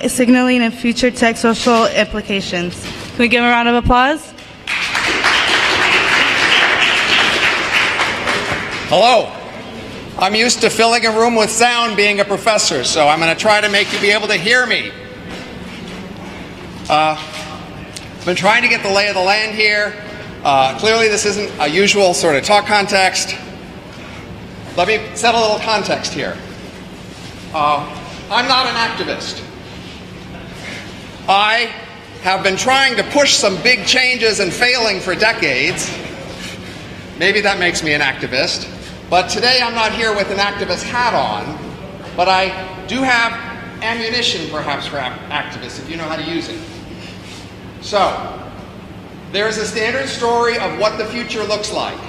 signaling and future tech social implications. Can we give him a round of applause? Hello. I'm used to filling a room with sound being a professor, so I'm going to try to make you be able to hear me. I've been trying to get the lay of the land here. Clearly this isn't a usual sort of talk context. Let me set a little context here. I'm not an activist. I have been trying to push some big changes and failing for decades. Maybe that makes me an activist. But today I'm not here with an activist hat on, but I do have ammunition perhaps for activists if you know how to use it. So, there's a standard story of what the future looks like.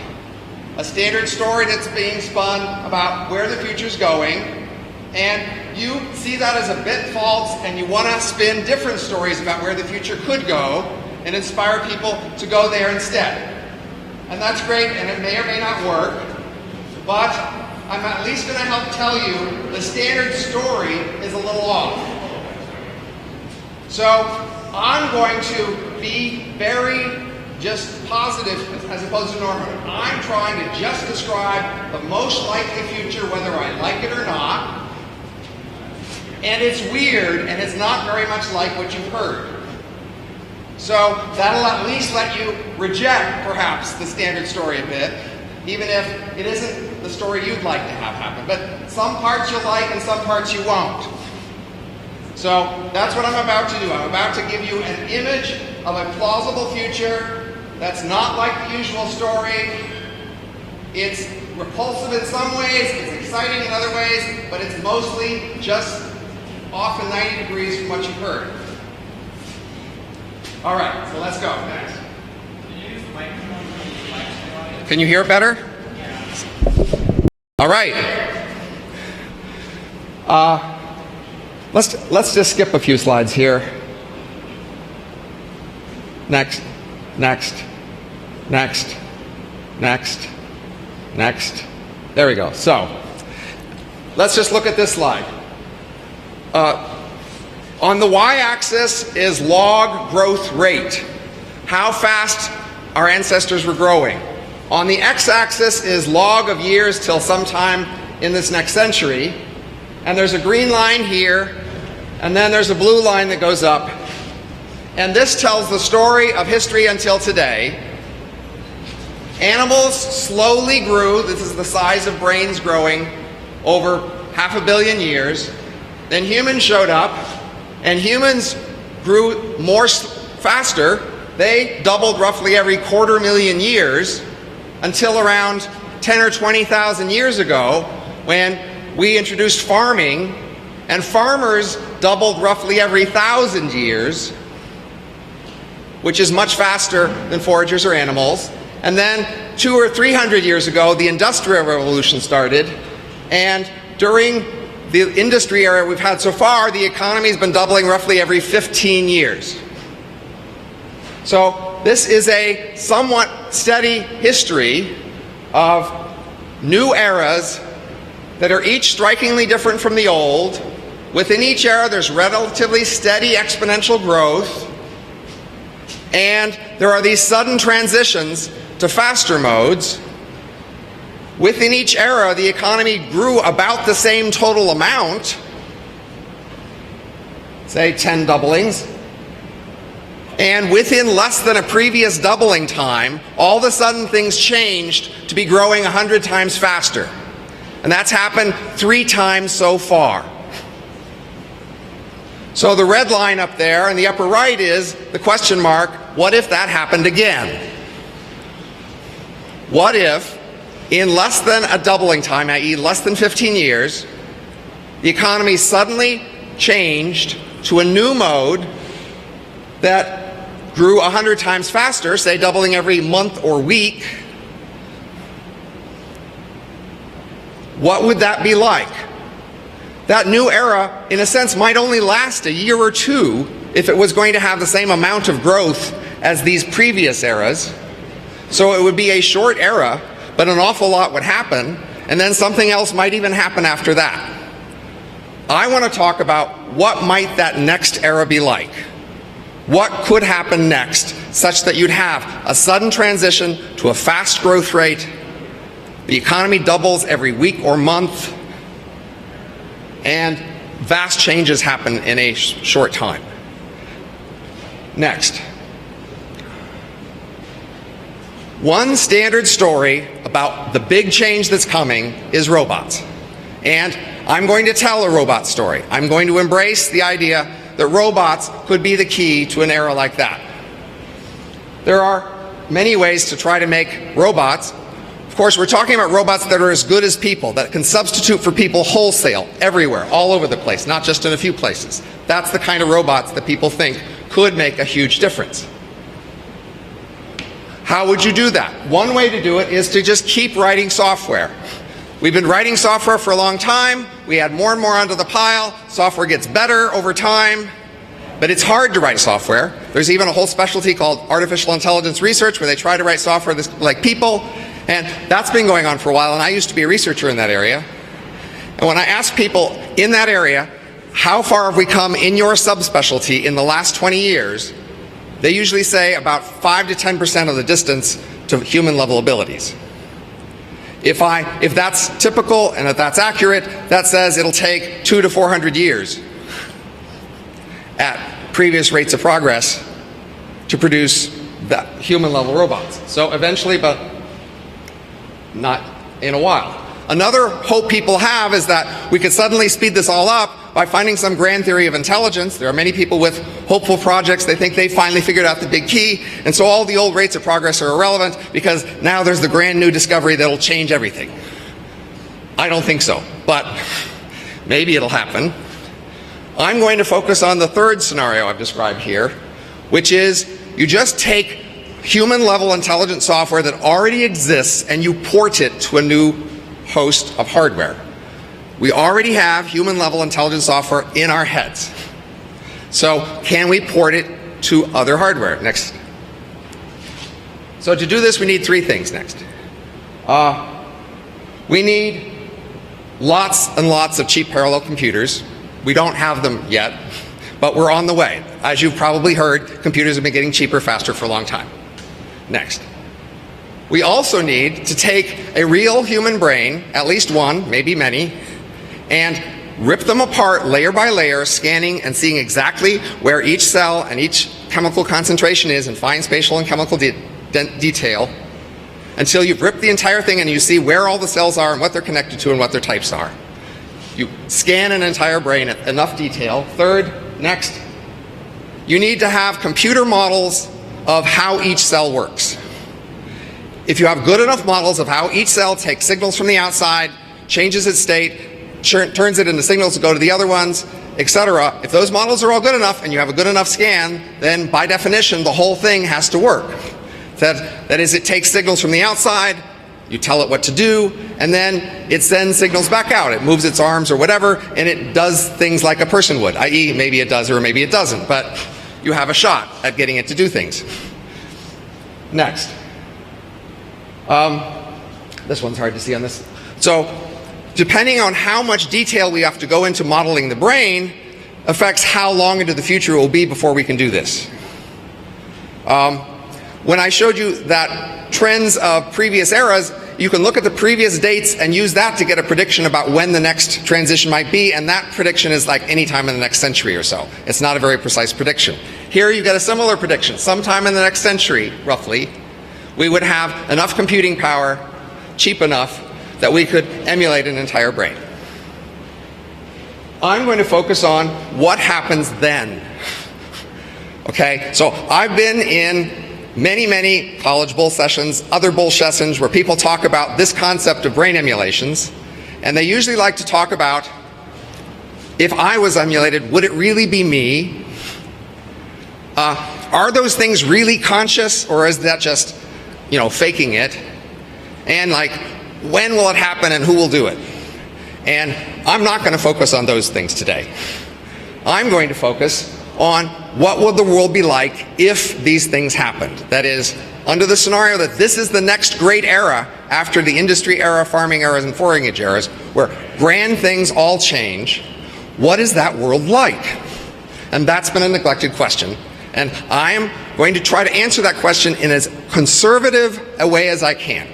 A standard story that's being spun about where the future's going, and you see that as a bit false and you want to spin different stories about where the future could go and inspire people to go there instead. And that's great, and it may or may not work, but I'm at least going to help tell you the standard story is a little off. So I'm going to be very just positive as opposed to normative. I'm trying to just describe the most likely future, whether I like it or not. And it's weird, and it's not very much like what you've heard. So that'll at least let you reject, perhaps, the standard story a bit, even if it isn't the story you'd like to have happen. But some parts you'll like and some parts you won't. So that's what I'm about to do. I'm about to give you an image of a plausible future that's not like the usual story. It's repulsive in some ways, it's exciting in other ways, but it's mostly just off in 90 degrees from what you've heard. All right, so let's go. Next. Can you hear it better? All right. Let's just skip a few slides here. Next, next, next, next, next. There we go. So, let's just look at this slide. On the y-axis is log growth rate, how fast our ancestors were growing. On the x-axis is log of years till sometime in this next century. And there's a green line here, and then there's a blue line that goes up. And this tells the story of history until today. Animals slowly grew. This is the size of brains growing over 500 million years. Then humans showed up, and humans grew faster. They doubled roughly every 250,000 years until around 10 or 20,000 years ago when we introduced farming, and farmers doubled roughly every 1,000 years, which is much faster than foragers or animals. And then 200 or 300 years ago, the Industrial Revolution started, and during the industry era we've had so far, the economy has been doubling roughly every 15 years. So this is a somewhat steady history of new eras that are each strikingly different from the old. Within each era there's relatively steady exponential growth, and there are these sudden transitions to faster modes. Within each era, the economy grew about the same total amount, say 10 doublings, and within less than a previous doubling time, all of a sudden things changed to be growing 100 times faster. And that's happened 3 times so far. So the red line up there in the upper right is the question mark, what if that happened again? What if, in less than a doubling time, i.e. less than 15 years, the economy suddenly changed to a new mode that grew 100 times faster, say doubling every month or week? What would that be like? That new era, in a sense, might only last a year or two if it was going to have the same amount of growth as these previous eras. So it would be a short era, but an awful lot would happen, and then something else might even happen after that. I want to talk about what might that next era be like. What could happen next such that you'd have a sudden transition to a fast growth rate, the economy doubles every week or month, and vast changes happen in a short time. Next. One standard story about the big change that's coming is robots. And I'm going to tell a robot story. I'm going to embrace the idea that robots could be the key to an era like that. There are many ways to try to make robots. Of course, we're talking about robots that are as good as people, that can substitute for people wholesale, everywhere, all over the place, not just in a few places. That's the kind of robots that people think could make a huge difference. How would you do that? One way to do it is to just keep writing software. We've been writing software for a long time. We add more and more onto the pile. Software gets better over time. But it's hard to write software. There's even a whole specialty called artificial intelligence research where they try to write software like people. And that's been going on for a while. And I used to be a researcher in that area. And when I ask people in that area, how far have we come in your subspecialty in the last 20 years? They usually say about 5 to 10% of the distance to human level abilities. If that's typical and if that's accurate, that says it'll take 200 to 400 years at previous rates of progress to produce that human level robots. So eventually, but not in a while. Another hope people have is that we could suddenly speed this all up by finding some grand theory of intelligence. There are many people with hopeful projects. They think they finally figured out the big key, and so all the old rates of progress are irrelevant because now there's the grand new discovery that'll change everything. I don't think so, but maybe it'll happen. I'm going to focus on the third scenario I've described here, which is you just take human level intelligent software that already exists and you port it to a new host of hardware. We already have human level intelligent software in our heads. So can we port it to other hardware? Next. So to do this, we need three things next. We need lots and lots of cheap parallel computers. We don't have them yet, but we're on the way. As you've probably heard, computers have been getting cheaper, faster for a long time. Next. We also need to take a real human brain, at least one, maybe many, and rip them apart layer by layer, scanning and seeing exactly where each cell and each chemical concentration is in fine spatial and chemical detail until you've ripped the entire thing and you see where all the cells are and what they're connected to and what their types are. You scan an entire brain at enough detail. Third, next, you need to have computer models of how each cell works. If you have good enough models of how each cell takes signals from the outside, changes its state, turns it into signals to go to the other ones, etc. If those models are all good enough and you have a good enough scan, then by definition the whole thing has to work. That is, it takes signals from the outside, you tell it what to do, and then it sends signals back out. It moves its arms or whatever, and it does things like a person would, i.e. maybe it does or maybe it doesn't, but you have a shot at getting it to do things. Next. This one's hard to see on this. So, depending on how much detail we have to go into modeling the brain affects how long into the future it will be before we can do this. When I showed you that trends of previous eras, you can look at the previous dates and use that to get a prediction about when the next transition might be, and that prediction is like any time in the next century or so. It's not a very precise prediction. Here you get a similar prediction. Sometime in the next century, roughly, we would have enough computing power, cheap enough, that we could emulate an entire brain. I'm going to focus on what happens then. Okay, so I've been in many college bull sessions, other bull sessions where people talk about this concept of brain emulations, and they usually like to talk about, if I was emulated, would it really be me? Are those things really conscious, or is that just, faking it? And like, when will it happen and who will do it? And I'm not going to focus on those things today. I'm going to focus on what would the world be like if these things happened. That is, under the scenario that this is the next great era after the industry era, farming eras, and foraging eras, where grand things all change, what is that world like? And that's been a neglected question. And I'm going to try to answer that question in as conservative a way as I can.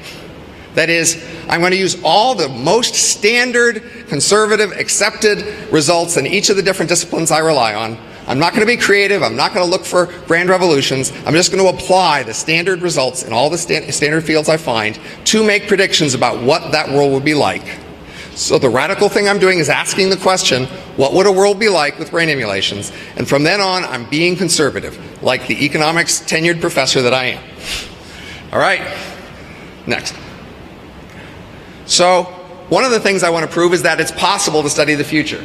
That is, I'm going to use all the most standard, conservative, accepted results in each of the different disciplines I rely on. I'm not going to be creative. I'm not going to look for grand revolutions. I'm just going to apply the standard results in all the standard fields I find to make predictions about what that world would be like. So the radical thing I'm doing is asking the question, what would a world be like with brain emulations? And from then on, I'm being conservative, like the economics tenured professor that I am. All right, next. So one of the things I want to prove is that it's possible to study the future.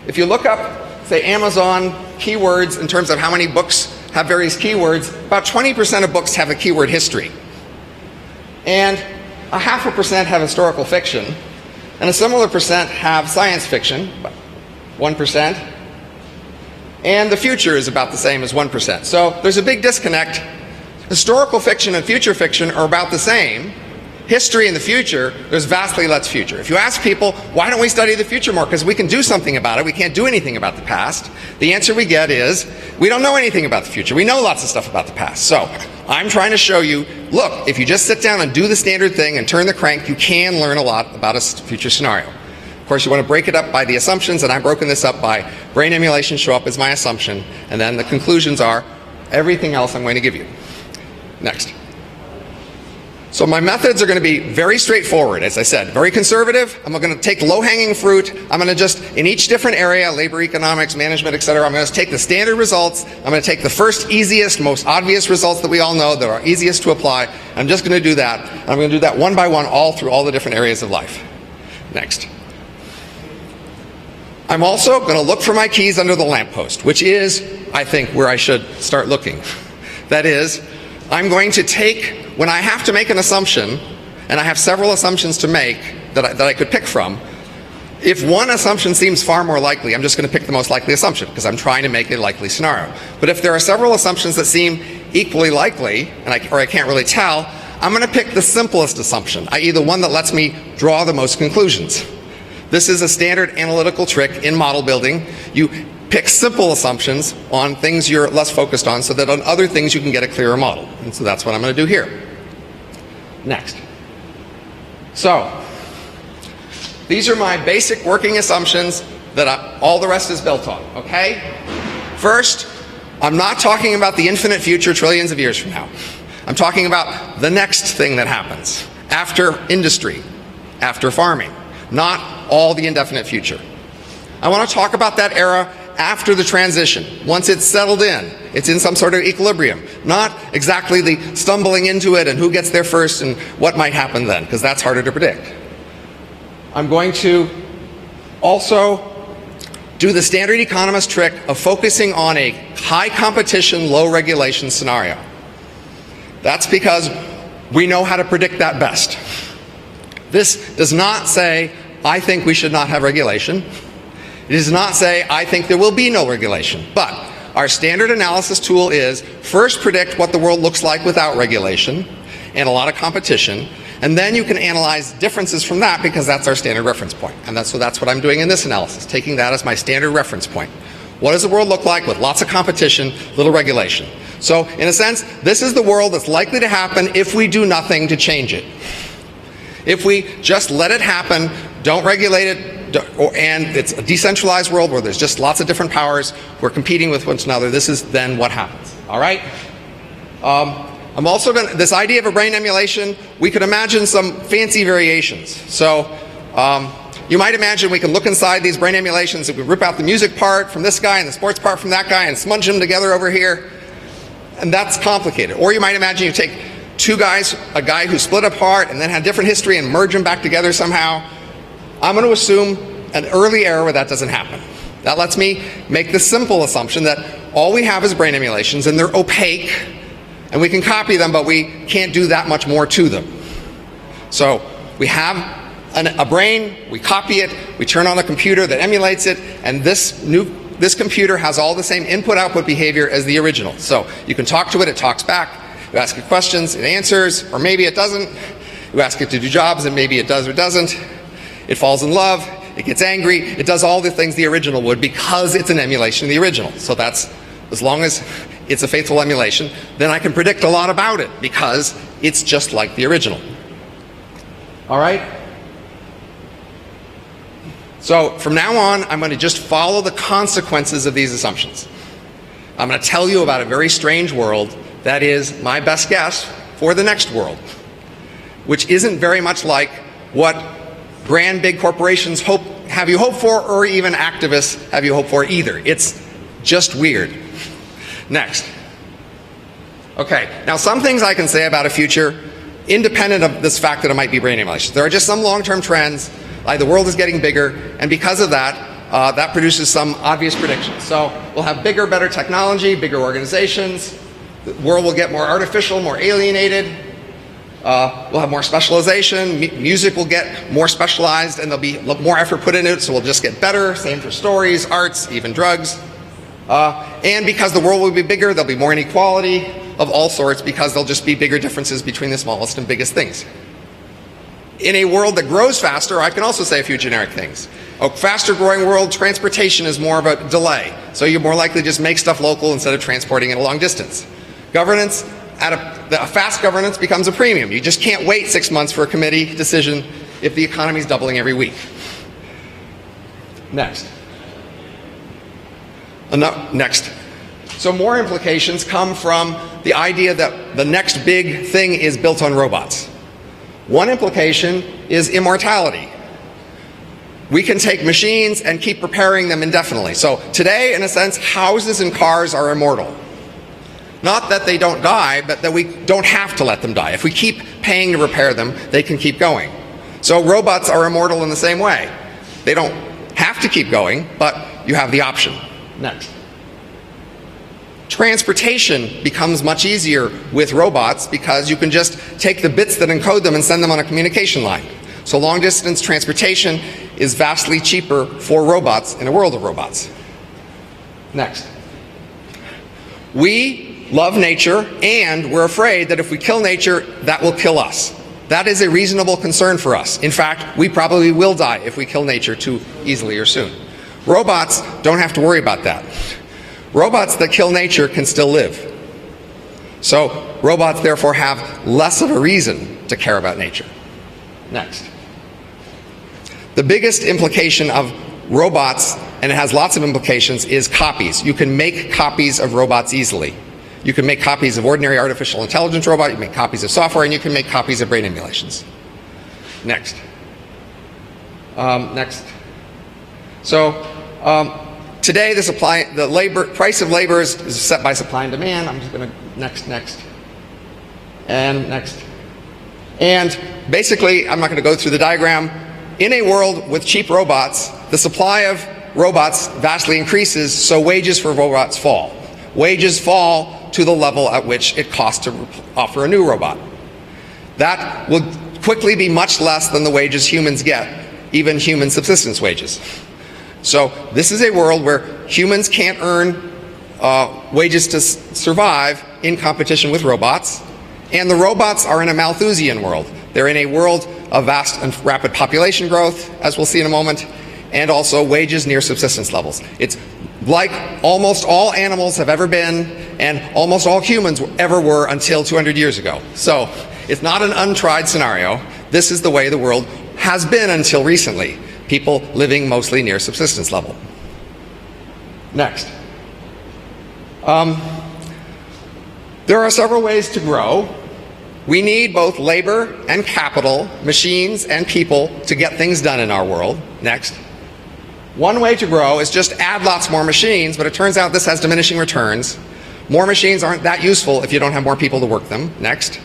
If you look up, say, Amazon keywords in terms of how many books have various keywords, about 20% of books have a keyword history. And 0.5% have historical fiction. And a similar percent have science fiction, 1%. And the future is about the same as 1%. So there's a big disconnect. Historical fiction and future fiction are about the same. History in the future, there's vastly less future. If you ask people, why don't we study the future more? Because we can do something about it. We can't do anything about the past. The answer we get is, we don't know anything about the future. We know lots of stuff about the past. So I'm trying to show you, look, if you just sit down and do the standard thing and turn the crank, you can learn a lot about a future scenario. Of course, you want to break it up by the assumptions, and I've broken this up by brain emulations show up as my assumption, and then the conclusions are everything else I'm going to give you. Next. So my methods are going to be very straightforward, as I said, very conservative. I'm going to take low-hanging fruit. I'm going to just, in each different area, labor economics, management, etc., I'm going to take the standard results. I'm going to take the first easiest, most obvious results that we all know that are easiest to apply. I'm just going to do that. And I'm going to do that one by one all through all the different areas of life. Next. I'm also going to look for my keys under the lamppost, which is, I think, where I should start looking. That is, I'm going to take, when I have to make an assumption, and I have several assumptions to make that I could pick from, if one assumption seems far more likely, I'm just going to pick the most likely assumption because I'm trying to make a likely scenario. But if there are several assumptions that seem equally likely, or I can't really tell, I'm going to pick the simplest assumption, i.e. the one that lets me draw the most conclusions. This is a standard analytical trick in model building. You pick simple assumptions on things you're less focused on so that on other things you can get a clearer model. And so that's what I'm going to do here. Next. So, these are my basic working assumptions that all the rest is built on, okay? First, I'm not talking about the infinite future trillions of years from now. I'm talking about the next thing that happens after industry, after farming, not all the indefinite future. I want to talk about that era after the transition, once it's settled in, it's in some sort of equilibrium, not exactly the stumbling into it and who gets there first and what might happen then, because that's harder to predict. I'm going to also do the standard economist trick of focusing on a high competition, low regulation scenario. That's because we know how to predict that best. This does not say, I think we should not have regulation. It does not say, I think there will be no regulation. But our standard analysis tool is first predict what the world looks like without regulation and a lot of competition, and then you can analyze differences from that because that's our standard reference point. And so that's what I'm doing in this analysis, taking that as my standard reference point. What does the world look like with lots of competition, little regulation? So in a sense, this is the world that's likely to happen if we do nothing to change it. If we just let it happen, don't regulate it, and it's a decentralized world where there's just lots of different powers, we're competing with one another, this is then what happens. All right? I'm also going to, this idea of a brain emulation, we could imagine some fancy variations. So you might imagine we can look inside these brain emulations and we rip out the music part from this guy and the sports part from that guy and smudge them together over here. And that's complicated. Or you might imagine you take two guys, a guy who split apart and then had different history and merge them back together somehow. I'm going to assume an early era where that doesn't happen. That lets me make the simple assumption that all we have is brain emulations and they're opaque and we can copy them, but we can't do that much more to them. So we have a brain, we copy it, we turn on a computer that emulates it, and this computer has all the same input-output behavior as the original. So you can talk to it, it talks back. You ask it questions, it answers, or maybe it doesn't. You ask it to do jobs, and maybe it does or doesn't. It falls in love, it gets angry, it does all the things the original would because it's an emulation of the original. So that's, as long as it's a faithful emulation, then I can predict a lot about it because it's just like the original. All right? So from now on, I'm going to just follow the consequences of these assumptions. I'm going to tell you about a very strange world that is my best guess for the next world, which isn't very much like what grand big corporations have you hope for, or even activists have you hope for either. It's just weird. Next. Okay, now some things I can say about a future independent of this fact that it might be brain emulation. There are just some long-term trends, like the world is getting bigger, and because of that, that produces some obvious predictions. So we'll have bigger, better technology, bigger organizations, the world will get more artificial, more alienated, we'll have more specialization, music will get more specialized, and there'll be more effort put into it, so we'll just get better. Same for stories, arts, even drugs. And because the world will be bigger, there'll be more inequality of all sorts because there'll just be bigger differences between the smallest and biggest things. In a world that grows faster, I can also say a few generic things. A faster growing world, transportation is more of a delay. So you're more likely to just make stuff local instead of transporting it a long distance. Governance, a fast governance becomes a premium. You just can't wait 6 months for a committee decision if the economy is doubling every week. Next. Next. So more implications come from the idea that the next big thing is built on robots. One implication is immortality. We can take machines and keep repairing them indefinitely. So today, in a sense, houses and cars are immortal. Not that they don't die, but that we don't have to let them die. If we keep paying to repair them, they can keep going. So robots are immortal in the same way. They don't have to keep going, but you have the option. Next. Transportation becomes much easier with robots because you can just take the bits that encode them and send them on a communication line. So long distance transportation is vastly cheaper for robots in a world of robots. Next. We love nature, and we're afraid that if we kill nature, that will kill us. That is a reasonable concern for us. In fact, we probably will die if we kill nature too easily or soon. Robots don't have to worry about that. Robots that kill nature can still live. So robots therefore have less of a reason to care about nature. Next. The biggest implication of robots, and it has lots of implications, is copies. You can make copies of robots easily. You can make copies of ordinary artificial intelligence robot, you can make copies of software, and you can make copies of brain emulations. Next. Next. So today, the price of labor is set by supply and demand. I'm just going to next, and next. And basically, I'm not going to go through the diagram. In a world with cheap robots, the supply of robots vastly increases, so wages for robots fall. Wages fall to the level at which it costs to offer a new robot. That will quickly be much less than the wages humans get, even human subsistence wages. So this is a world where humans can't earn wages to survive in competition with robots, and the robots are in a Malthusian world. They're in a world of vast and rapid population growth, as we'll see in a moment, and also wages near subsistence levels. It's like almost all animals have ever been, and almost all humans ever were until 200 years ago. So it's not an untried scenario. This is the way the world has been until recently. People living mostly near subsistence level. Next. There are several ways to grow. We need both labor and capital, machines and people to get things done in our world. Next. One way to grow is just add lots more machines, but it turns out this has diminishing returns. More machines aren't that useful if you don't have more people to work them. Next.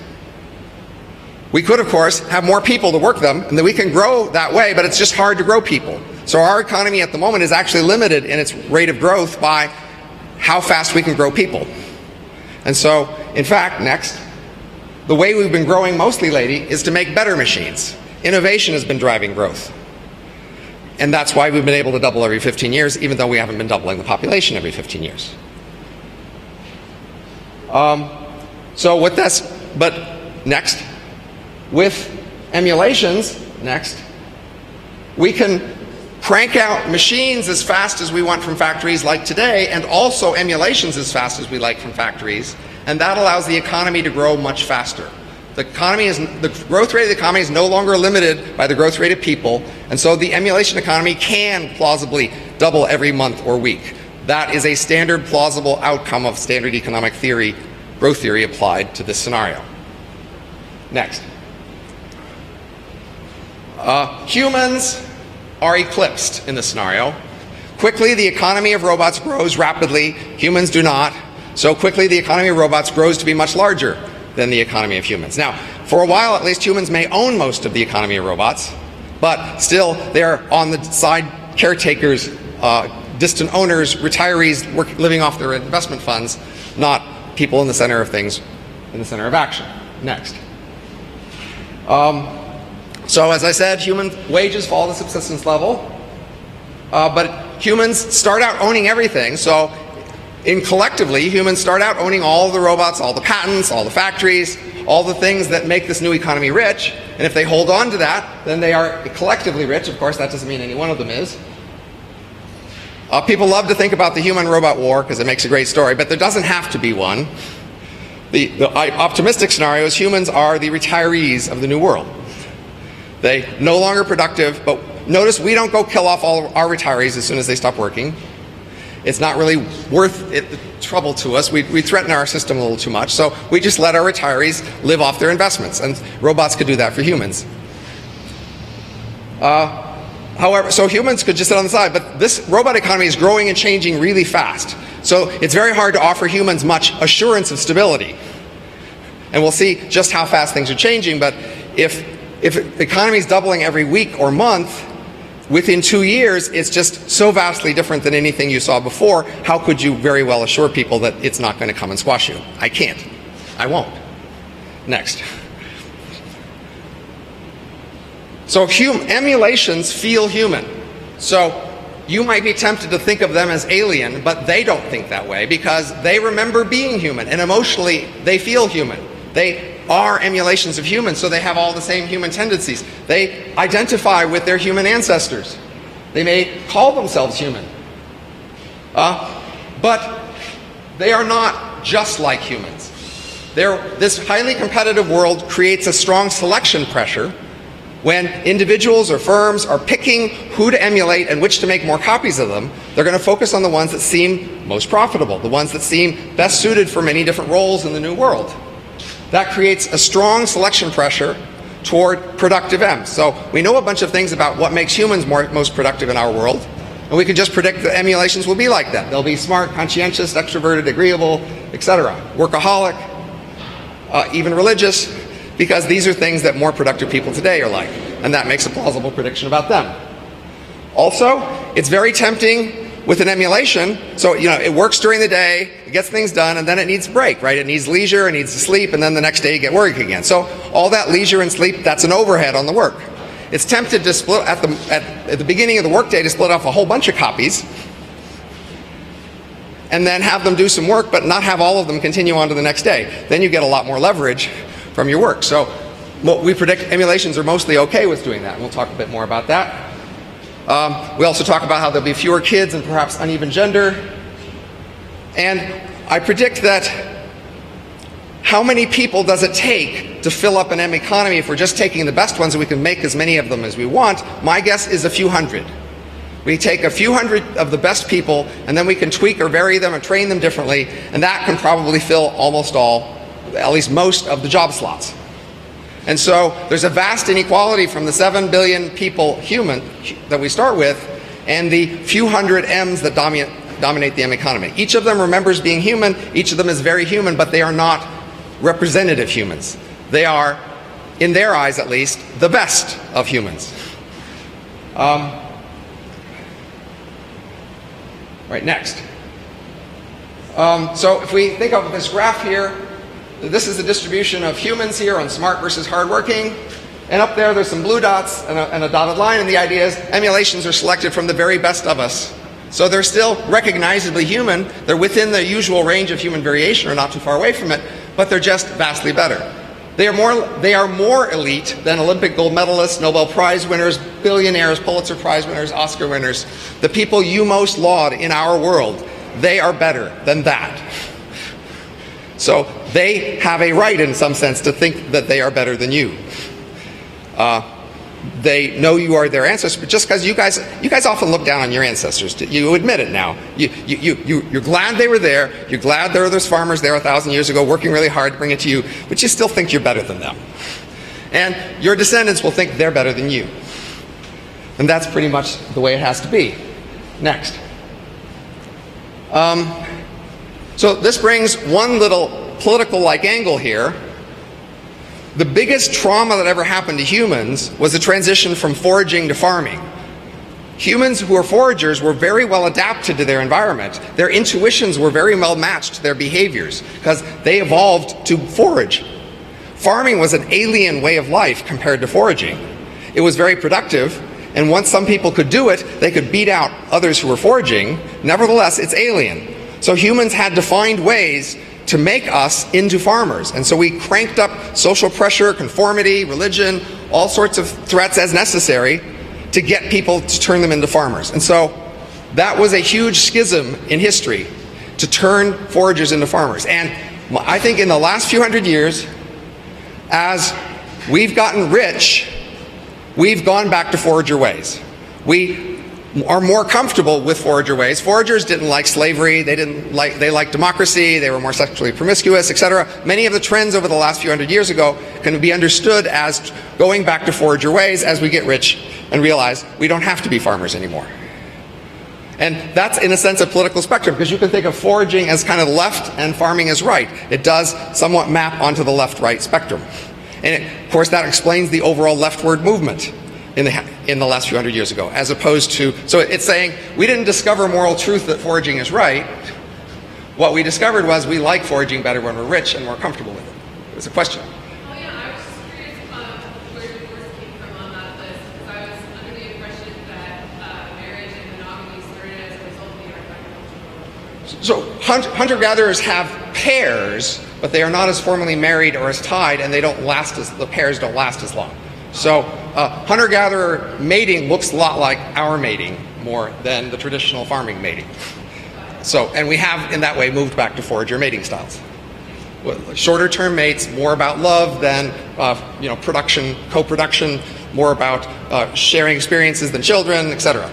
We could, of course, have more people to work them, and then we can grow that way, but it's just hard to grow people. So our economy at the moment is actually limited in its rate of growth by how fast we can grow people. And so, in fact, next, the way we've been growing mostly lately is to make better machines. Innovation has been driving growth. And that's why we've been able to double every 15 years, even though we haven't been doubling the population every 15 years. So with this, but next, with emulations, next, we can crank out machines as fast as we want from factories like today, and also emulations as fast as we like from factories, and that allows the economy to grow much faster. The growth rate of the economy is no longer limited by the growth rate of people, and so the emulation economy can plausibly double every month or week. That is a standard plausible outcome of standard economic theory, growth theory applied to this scenario. Next. Humans are eclipsed in this scenario. Quickly, the economy of robots grows rapidly. Humans do not. So quickly, the economy of robots grows to be much larger than the economy of humans. Now, for a while at least, humans may own most of the economy of robots, but still they're on the side caretakers, distant owners, retirees living off their investment funds, not people in the center of things, in the center of action. Next. So as I said, human wages fall to subsistence level, but humans start out owning everything. So collectively, humans start out owning all the robots, all the patents, all the factories, all the things that make this new economy rich. And if they hold on to that, then they are collectively rich. Of course, that doesn't mean any one of them is. People love to think about the human-robot war because it makes a great story, but there doesn't have to be one. The optimistic scenario is humans are the retirees of the new world. They no longer productive, but notice we don't go kill off all our retirees as soon as they stop working. It's not really worth it, the trouble to us. We threaten our system a little too much, so we just let our retirees live off their investments, and robots could do that for humans. However, so humans could just sit on the side, but this robot economy is growing and changing really fast. So it's very hard to offer humans much assurance of stability. And we'll see just how fast things are changing, but if the economy is doubling every week or month, within 2 years, it's just so vastly different than anything you saw before. How could you very well assure people that it's not going to come and squash you? I can't. I won't. Next. So emulations feel human. So you might be tempted to think of them as alien, but they don't think that way because they remember being human, and emotionally they feel human. They are emulations of humans, so they have all the same human tendencies. They identify with their human ancestors. They may call themselves human. But they are not just like humans. This highly competitive world creates a strong selection pressure when individuals or firms are picking who to emulate and which to make more copies of them. They're going to focus on the ones that seem most profitable, the ones that seem best suited for many different roles in the new world. That creates a strong selection pressure toward productive M's. So we know a bunch of things about what makes humans most productive in our world, and we can just predict that emulations will be like that. They'll be smart, conscientious, extroverted, agreeable, etc. Workaholic, even religious, because these are things that more productive people today are like, and that makes a plausible prediction about them. Also, it's very tempting with an emulation, so it works during the day, it gets things done, and then it needs a break, right? It needs leisure, it needs to sleep, and then the next day you get work again. So all that leisure and sleep, that's an overhead on the work. It's tempted to split at the beginning of the workday to split off a whole bunch of copies, and then have them do some work, but not have all of them continue on to the next day. Then you get a lot more leverage from your work. So we predict emulations are mostly okay with doing that. We'll talk a bit more about that. We also talk about how there'll be fewer kids and perhaps uneven gender. And I predict that how many people does it take to fill up an M economy if we're just taking the best ones and we can make as many of them as we want? My guess is a few hundred. We take a few hundred of the best people and then we can tweak or vary them and train them differently, and that can probably fill almost all, at least most of the job slots. And so there's a vast inequality from the 7 billion people human that we start with and the few hundred M's that dominate the M economy. Each of them remembers being human, each of them is very human, but they are not representative humans. They are, in their eyes at least, the best of humans. Right, next. So if we think of this graph here, this is the distribution of humans here on smart versus hardworking. And up there's some blue dots and a dotted line, and the idea is emulations are selected from the very best of us. So they're still recognizably human. They're within the usual range of human variation or not too far away from it, but they're just vastly better. They are more elite than Olympic gold medalists, Nobel Prize winners, billionaires, Pulitzer Prize winners, Oscar winners. The people you most laud in our world, they are better than that. So they have a right, in some sense, to think that they are better than you. They know you are their ancestors, but just because you guys often look down on your ancestors. You admit it now. You're glad they were there. You're glad there were those farmers there 1,000 years ago working really hard to bring it to you, but you still think you're better than them. And your descendants will think they're better than you. And that's pretty much the way it has to be. Next. So this brings one little political-like angle here. The biggest trauma that ever happened to humans was the transition from foraging to farming. Humans who are foragers were very well adapted to their environment. Their intuitions were very well matched to their behaviors because they evolved to forage. Farming was an alien way of life compared to foraging. It was very productive, and once some people could do it, they could beat out others who were foraging. Nevertheless, it's alien. So humans had to find ways to make us into farmers. And so we cranked up social pressure, conformity, religion, all sorts of threats as necessary to get people to turn them into farmers. And so that was a huge schism in history, to turn foragers into farmers. And I think in the last few hundred years, as we've gotten rich, we've gone back to forager ways. We are more comfortable with forager ways. Foragers didn't like slavery, they liked democracy, they were more sexually promiscuous, etc. Many of the trends over the last few hundred years ago can be understood as going back to forager ways as we get rich and realize we don't have to be farmers anymore. And that's, in a sense, a political spectrum, because you can think of foraging as kind of left and farming as right. It does somewhat map onto the left-right spectrum. And of course, that explains the overall leftward movement in the last few hundred years ago, as opposed to, so it's saying we didn't discover moral truth that foraging is right. What we discovered was we like foraging better when we're rich and more comfortable with it. It's a question. Oh yeah, I was just curious where your divorce came from on that list, because I was under the impression that marriage and monogamy started as a result of the agricultural. So hunter-gatherers have pairs, but they are not as formally married or as tied, and the pairs don't last as long. So hunter-gatherer mating looks a lot like our mating more than the traditional farming mating. So, and we have in that way moved back to forager mating styles. Shorter-term mates, more about love than production, co-production, more about sharing experiences than children, etc.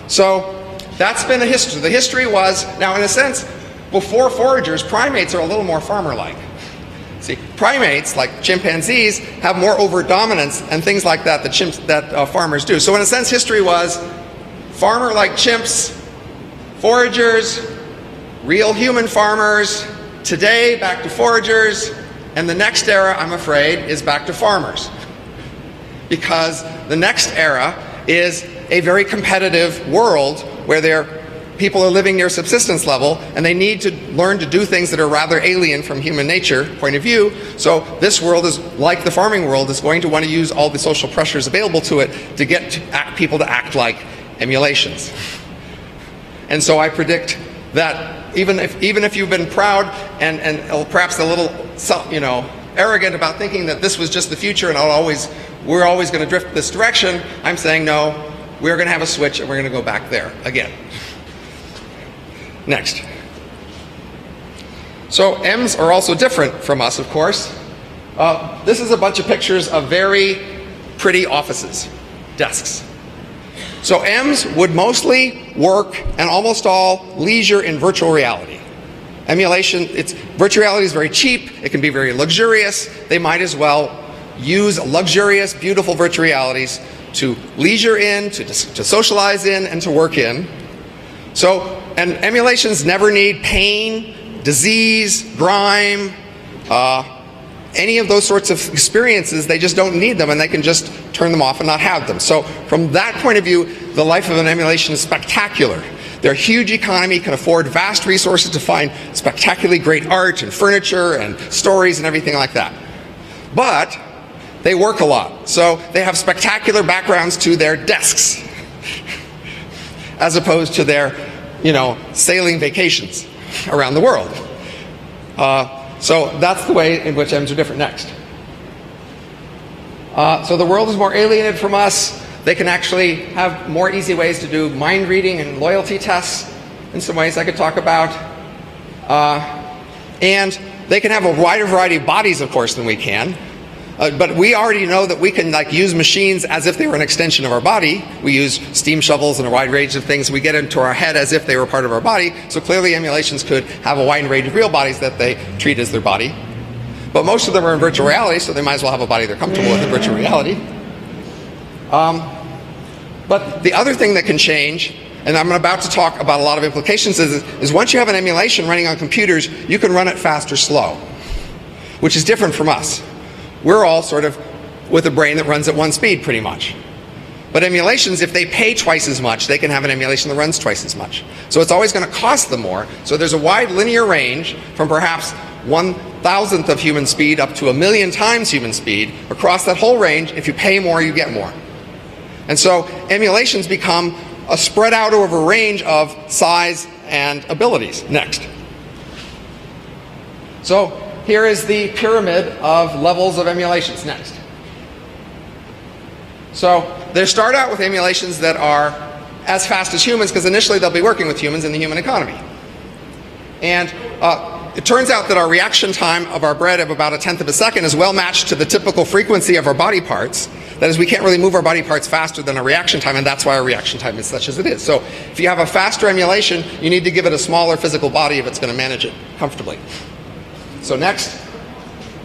So that's been a history. The history was, now in a sense, before foragers, primates are a little more farmer-like. See, primates, like chimpanzees, have more overt dominance and things like that that farmers do. So in a sense, history was farmer-like chimps, foragers, real human farmers, today back to foragers, and the next era, I'm afraid, is back to farmers. Because the next era is a very competitive world where people are living near subsistence level, and they need to learn to do things that are rather alien from human nature point of view. So this world is, like the farming world, is going to want to use all the social pressures available to it to get people to act like emulations. And so I predict that even if you've been proud and perhaps a little arrogant about thinking that this was just the future and we're always going to drift this direction, I'm saying no, we're going to have a switch and we're going to go back there again. Next. So M's are also different from us, of course. This is a bunch of pictures of very pretty offices, desks. So M's would mostly work and almost all leisure in virtual reality. Emulation, virtual reality is very cheap, it can be very luxurious. They might as well use luxurious, beautiful virtual realities to leisure in, to socialize in, and to work in. So, and emulations never need pain, disease, grime, any of those sorts of experiences. They just don't need them, and they can just turn them off and not have them. So from that point of view, the life of an emulation is spectacular. Their huge economy can afford vast resources to find spectacularly great art and furniture and stories and everything like that. But they work a lot, so they have spectacular backgrounds to their desks as opposed to their, sailing vacations around the world. So that's the way in which M's are different. Next. So the world is more alienated from us. They can actually have more easy ways to do mind reading and loyalty tests in some ways I could talk about. And they can have a wider variety of bodies, of course, than we can. But we already know that we can use machines as if they were an extension of our body. We use steam shovels and a wide range of things. We get into our head as if they were part of our body. So clearly emulations could have a wide range of real bodies that they treat as their body. But most of them are in virtual reality, so they might as well have a body they're comfortable with in virtual reality. But the other thing that can change, and I'm about to talk about a lot of implications, is once you have an emulation running on computers, you can run it fast or slow, which is different from us. We're all sort of with a brain that runs at one speed pretty much. But emulations, if they pay twice as much, they can have an emulation that runs twice as much. So it's always going to cost them more. So there's a wide linear range from perhaps 1,000th of human speed up to 1,000,000 times human speed. Across that whole range, if you pay more, you get more. And so emulations become a spread out over a range of size and abilities. Next. So here is the pyramid of levels of emulations. Next. So they start out with emulations that are as fast as humans, because initially they'll be working with humans in the human economy. And it turns out that our reaction time of our bread of about 1/10 of a second is well matched to the typical frequency of our body parts. That is, we can't really move our body parts faster than our reaction time, and that's why our reaction time is such as it is. So if you have a faster emulation, you need to give it a smaller physical body if it's going to manage it comfortably. So next,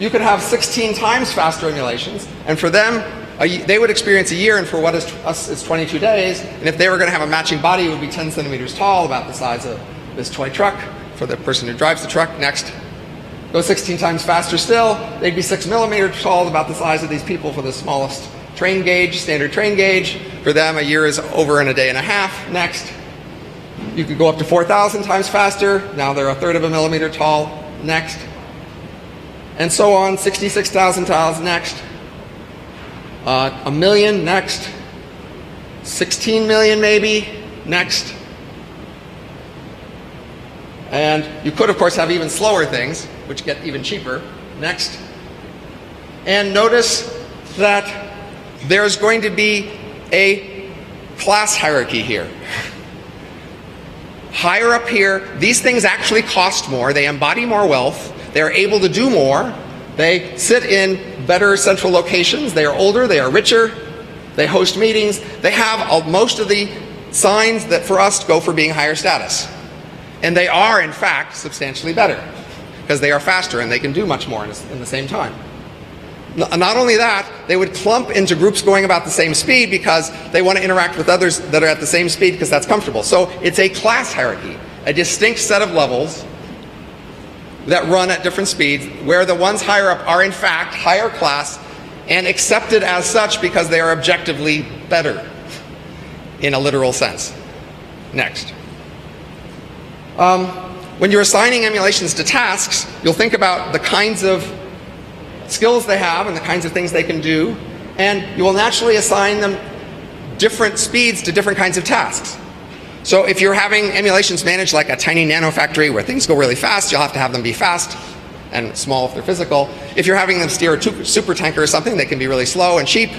you could have 16 times faster emulations, and for them, they would experience a year, and for what is us, it's 22 days. And if they were going to have a matching body, it would be 10 centimeters tall, about the size of this toy truck for the person who drives the truck. Next, go 16 times faster still, they'd be 6 millimeters tall, about the size of these people for the smallest train gauge, standard train gauge. For them, a year is over in a day and a half. Next, you could go up to 4,000 times faster. Now they're 1/3 of a millimeter tall. Next. And so on, 66,000 tiles. Next. 1,000,000. Next. 16 million maybe. Next. And you could, of course, have even slower things, which get even cheaper. Next. And notice that there's going to be a class hierarchy here. Higher up here, these things actually cost more. They embody more wealth. They're able to do more. They sit in better central locations. They are older. They are richer. They host meetings. They have most of the signs that for us go for being higher status. And they are, in fact, substantially better, because they are faster and they can do much more in the same time. Not only that, they would clump into groups going about the same speed because they want to interact with others that are at the same speed because that's comfortable. So it's a class hierarchy, a distinct set of levels that run at different speeds, where the ones higher up are in fact higher class and accepted as such because they are objectively better in a literal sense. Next. When you're assigning emulations to tasks, you'll think about the kinds of skills they have and the kinds of things they can do, and you will naturally assign them different speeds to different kinds of tasks. So if you're having emulations managed like a tiny nano factory where things go really fast, you'll have to have them be fast and small if they're physical. If you're having them steer a super tanker or something, they can be really slow and cheap.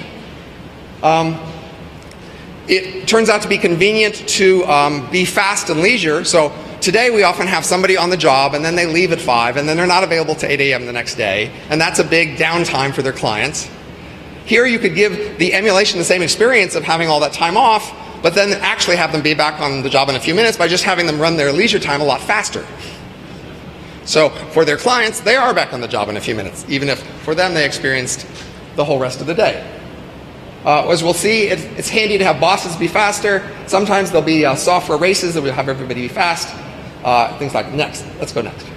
It turns out to be convenient to be fast and leisure. So today we often have somebody on the job and then they leave at 5 and then they're not available to 8 a.m. the next day, and that's a big downtime for their clients. Here you could give the emulation the same experience of having all that time off, but then actually have them be back on the job in a few minutes by just having them run their leisure time a lot faster. So for their clients, they are back on the job in a few minutes, even if for them they experienced the whole rest of the day. As we'll see, it's handy to have bosses be faster. Sometimes there'll be software races that will have everybody be fast. Things like next. Let's go next.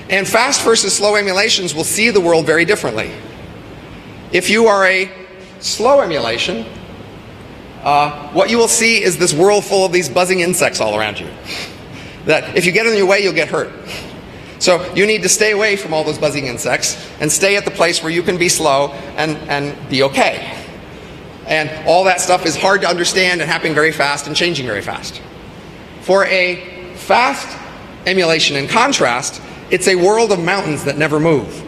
And fast versus slow emulations will see the world very differently. If you are a slow emulation, what you will see is this world full of these buzzing insects all around you. That if you get in your way, you'll get hurt. So you need to stay away from all those buzzing insects and stay at the place where you can be slow and be okay. And all that stuff is hard to understand and happening very fast and changing very fast. For a fast Emulation, in contrast, it's a world of mountains that never move.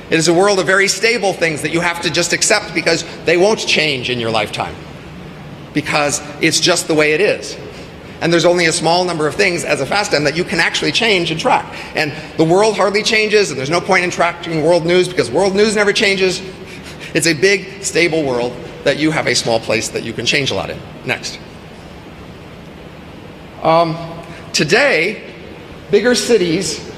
It is a world of very stable things that you have to just accept because they won't change in your lifetime, because it's just the way it is. And there's only a small number of things as a FASTM that you can actually change and track. And the world hardly changes, and there's no point in tracking world news because world news never changes. It's a big, stable world that you have a small place that you can change a lot in. Next. Today, bigger cities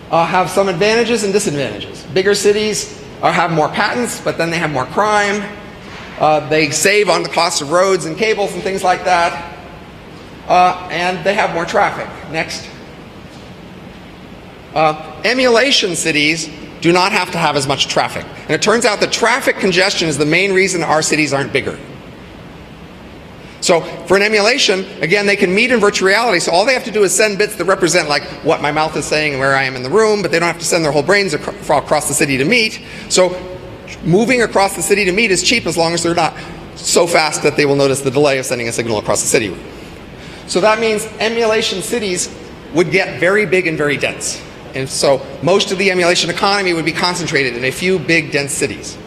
have some advantages and disadvantages. Bigger cities have more patents, but then they have more crime. They save on the cost of roads and cables and things like that. And they have more traffic. Next. Emulation cities do not have to have as much traffic. And it turns out that traffic congestion is the main reason our cities aren't bigger. So for an emulation, again, they can meet in virtual reality, so all they have to do is send bits that represent like what my mouth is saying and where I am in the room, but they don't have to send their whole brains across the city to meet. So moving across the city to meet is cheap as long as they're not so fast that they will notice the delay of sending a signal across the city. So that means emulation cities would get very big and very dense. And so most of the emulation economy would be concentrated in a few big, dense cities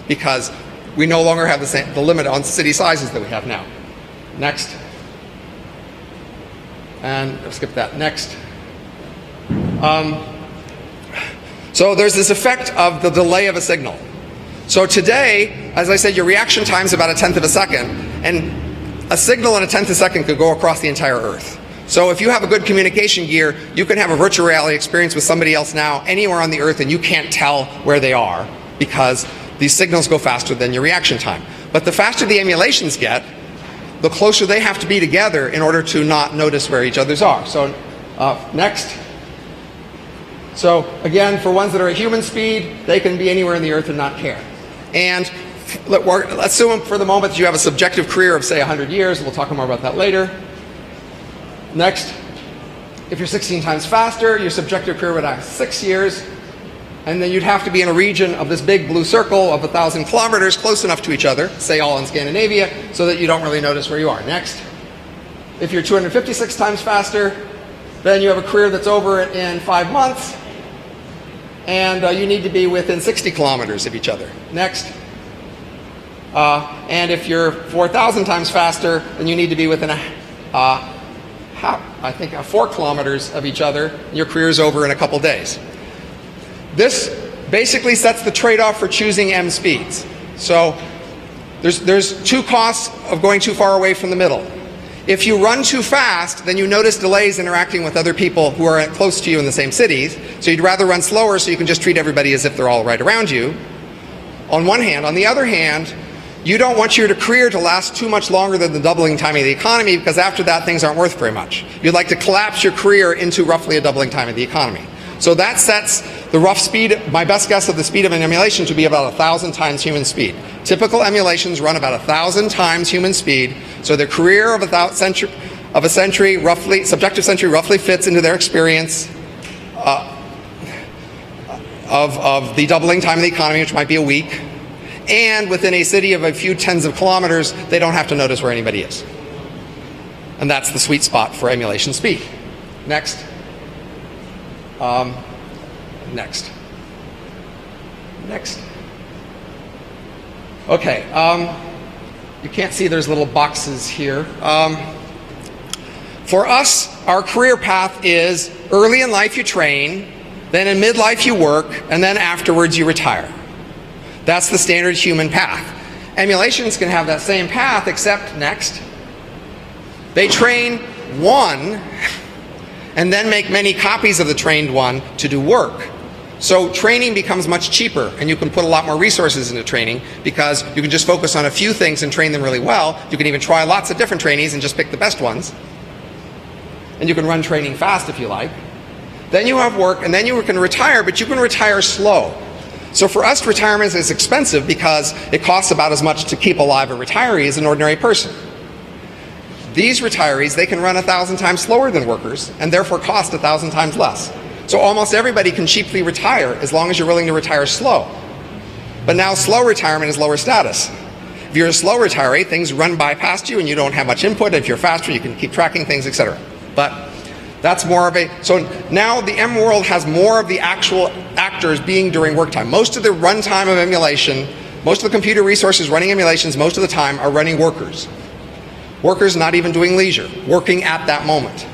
because we no longer have the limit on city sizes that we have now. Next. And I'll skip that. Next. So there's this effect of the delay of a signal. So today, as I said, your reaction time is about 1/10 of a second, and a signal in 1/10 of a second could go across the entire Earth. So if you have a good communication gear, you can have a virtual reality experience with somebody else now anywhere on the Earth, and you can't tell where they are because these signals go faster than your reaction time. But the faster the emulations get, the closer they have to be together in order to not notice where each other's are. So next. So again, for ones that are at human speed, they can be anywhere in the Earth and not care. And let's assume for the moment that you have a subjective career of, say, 100 years. We'll talk more about that later. Next. If you're 16 times faster, your subjective career would last 6 years. And then you'd have to be in a region of this big blue circle of 1,000 kilometers close enough to each other, say all in Scandinavia, so that you don't really notice where you are. Next. If you're 256 times faster, then you have a career that's over in 5 months, and you need to be within 60 kilometers of each other. Next. And if you're 4,000 times faster, then you need to be within 4 kilometers of each other, and your career is over in a couple days. This basically sets the trade-off for choosing M speeds. So there's two costs of going too far away from the middle. If you run too fast, then you notice delays interacting with other people who are close to you in the same cities. So you'd rather run slower so you can just treat everybody as if they're all right around you. On one hand. On the other hand, you don't want your career to last too much longer than the doubling time of the economy, because after that things aren't worth very much. You'd like to collapse your career into roughly a doubling time of the economy. So that sets the rough speed, my best guess of the speed of an emulation, to be about 1,000 times human speed. Typical emulations run about 1,000 times human speed, so their career of a century, roughly, subjective century, roughly fits into their experience of the doubling time of the economy, which might be a week. And within a city of a few tens of kilometers, they don't have to notice where anybody is. And that's the sweet spot for emulation speed. Next. Next. Okay, you can't see there's little boxes here. For us, our career path is early in life you train, then in midlife you work, and then afterwards you retire. That's the standard human path. Emulations can have that same path, except next. They train one and then make many copies of the trained one to do work. So training becomes much cheaper, and you can put a lot more resources into training because you can just focus on a few things and train them really well. You can even try lots of different trainees and just pick the best ones. And you can run training fast if you like. Then you have work, and then you can retire, but you can retire slow. So for us, retirement is expensive because it costs about as much to keep alive a retiree as an ordinary person. These retirees, they can run 1,000 times slower than workers and therefore cost 1,000 times less. So almost everybody can cheaply retire as long as you're willing to retire slow. But now slow retirement is lower status. If you're a slow retiree, things run by past you and you don't have much input. If you're faster, you can keep tracking things, etc. But That's more of a, so now the M world has more of the actual actors being during work time. Most of the runtime of emulation, most of the computer resources running emulations most of the time are running workers. Workers not even doing leisure, working at that moment.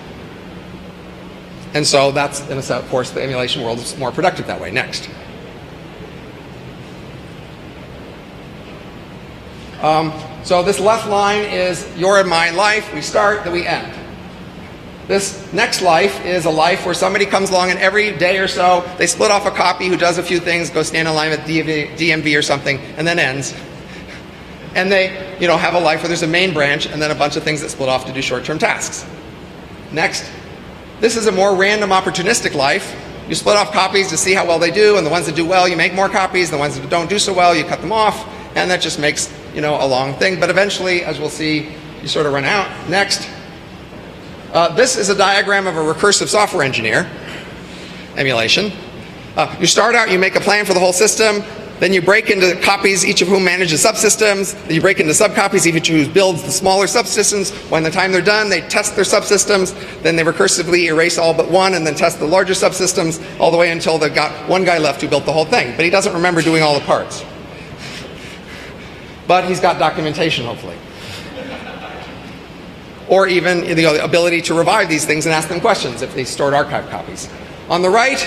And so that's, and of course, the emulation world is more productive that way. Next. So this left line is your and my life. We start, then we end. This next life is a life where somebody comes along and every day or so, they split off a copy who does a few things, goes stand in line with DMV or something, and then ends. And they, have a life where there's a main branch and then a bunch of things that split off to do short-term tasks. Next. This is a more random, opportunistic life. You split off copies to see how well they do, and the ones that do well, you make more copies. The ones that don't do so well, you cut them off, and that just makes, a long thing. But eventually, as we'll see, you sort of run out. Next. This is a diagram of a recursive software engineer emulation. You start out, you make a plan for the whole system, then you break into copies, each of whom manages subsystems, then you break into subcopies, each of who builds the smaller subsystems. When the time they're done, they test their subsystems, then they recursively erase all but one, and then test the larger subsystems, all the way until they've got one guy left who built the whole thing. But he doesn't remember doing all the parts. But he's got documentation, hopefully. Or even the ability to revive these things and ask them questions if they stored archive copies. On the right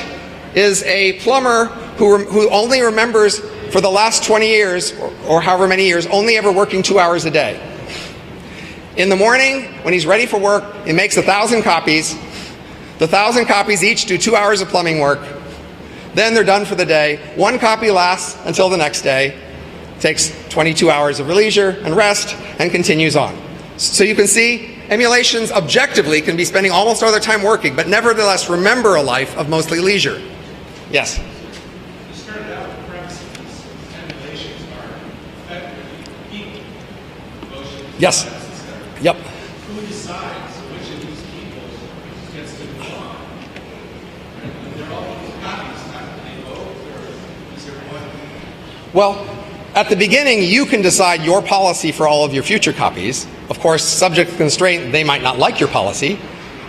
is a plumber who only remembers for the last 20 years, or however many years, only ever working 2 hours a day. In the morning, when he's ready for work, he makes 1,000 copies. The 1,000 copies each do 2 hours of plumbing work. Then they're done for the day. One copy lasts until the next day. Takes 22 hours of leisure and rest, and continues on. So you can see, emulations objectively can be spending almost all their time working, but nevertheless remember a life of mostly leisure. Yes? You started out with the premise that these emulations are effectively people. Emotions, Yes. etc. Yep. Who decides which of these people gets to go on? Right? They're all copies, not they vote, or is there one? Well, at the beginning, you can decide your policy for all of your future copies. Of course, subject to constraint, they might not like your policy.